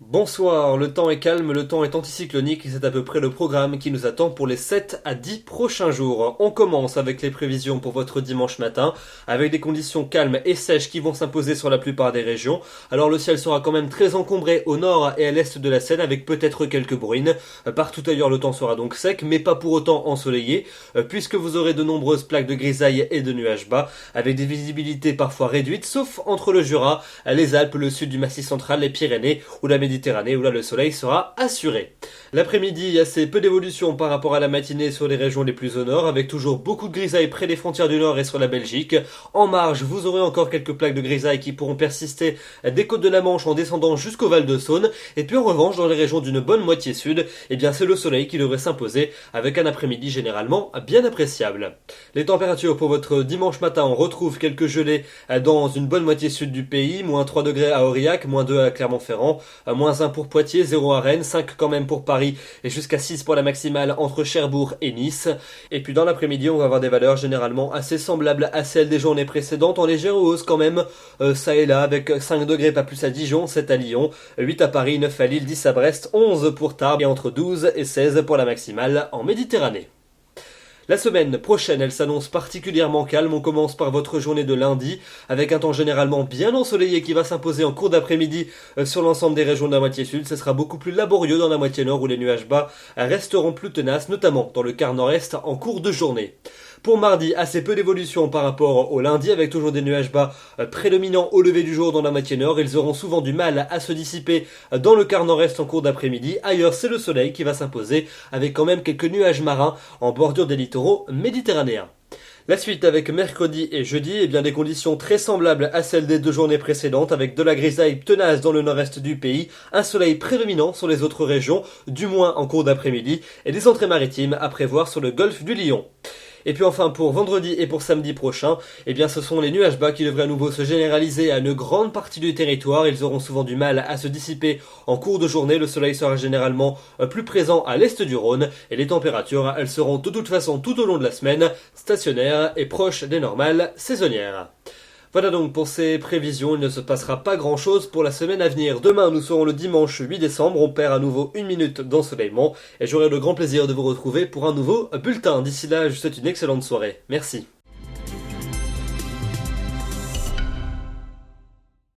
Bonsoir, le temps est calme, le temps est anticyclonique et c'est à peu près le programme qui nous attend pour les 7 à 10 prochains jours. On commence avec les prévisions pour votre dimanche matin, avec des conditions calmes et sèches qui vont s'imposer sur la plupart des régions. Alors le ciel sera quand même très encombré au nord et à l'est de la Seine avec peut-être quelques bruines. Partout ailleurs le temps sera donc sec mais pas pour autant ensoleillé, puisque vous aurez de nombreuses plaques de grisaille et de nuages bas, avec des visibilités parfois réduites, sauf entre le Jura, les Alpes, le sud du Massif central, les Pyrénées ou la Méditerranée, où là le soleil sera assuré. L'après-midi, il y a assez peu d'évolution par rapport à la matinée sur les régions les plus au nord, avec toujours beaucoup de grisailles près des frontières du nord et sur la Belgique. En marge, vous aurez encore quelques plaques de grisailles qui pourront persister des côtes de la Manche en descendant jusqu'au Val de Saône. Et puis en revanche, dans les régions d'une bonne moitié sud, eh bien c'est le soleil qui devrait s'imposer, avec un après-midi généralement bien appréciable. Les températures pour votre dimanche matin, on retrouve quelques gelées dans une bonne moitié sud du pays, moins 3 degrés à Aurillac, moins 2 à Clermont-Ferrand, moins 1 pour Poitiers, 0 à Rennes, 5 quand même pour Paris et jusqu'à 6 pour la maximale entre Cherbourg et Nice. Et puis dans l'après-midi, on va avoir des valeurs généralement assez semblables à celles des journées précédentes, en légère hausse quand même, ça et là, avec 5 degrés pas plus à Dijon, 7 à Lyon, 8 à Paris, 9 à Lille, 10 à Brest, 11 pour Tarbes et entre 12 et 16 pour la maximale en Méditerranée. La semaine prochaine, elle s'annonce particulièrement calme. On commence par votre journée de lundi, avec un temps généralement bien ensoleillé qui va s'imposer en cours d'après-midi sur l'ensemble des régions de la moitié sud. Ce sera beaucoup plus laborieux dans la moitié nord où les nuages bas resteront plus tenaces, notamment dans le quart nord-est en cours de journée. Pour mardi, assez peu d'évolution par rapport au lundi, avec toujours des nuages bas prédominants au lever du jour dans la moitié nord. Ils auront souvent du mal à se dissiper dans le quart nord-est en cours d'après-midi. Ailleurs, c'est le soleil qui va s'imposer, avec quand même quelques nuages marins en bordure des littoraux méditerranéens. La suite avec mercredi et jeudi, eh bien des conditions très semblables à celles des 2 journées précédentes, avec de la grisaille tenace dans le nord-est du pays, un soleil prédominant sur les autres régions, du moins en cours d'après-midi, et des entrées maritimes à prévoir sur le golfe du Lion. Et puis enfin pour vendredi et pour samedi prochain, eh bien ce sont les nuages bas qui devraient à nouveau se généraliser à une grande partie du territoire. Ils auront souvent du mal à se dissiper en cours de journée. Le soleil sera généralement plus présent à l'est du Rhône et les températures, elles seront de toute façon tout au long de la semaine stationnaires et proches des normales saisonnières. Voilà donc pour ces prévisions, il ne se passera pas grand chose pour la semaine à venir. Demain, nous serons le dimanche 8 décembre, on perd à nouveau 1 minute d'ensoleillement et j'aurai le grand plaisir de vous retrouver pour un nouveau bulletin. D'ici là, je vous souhaite une excellente soirée. Merci.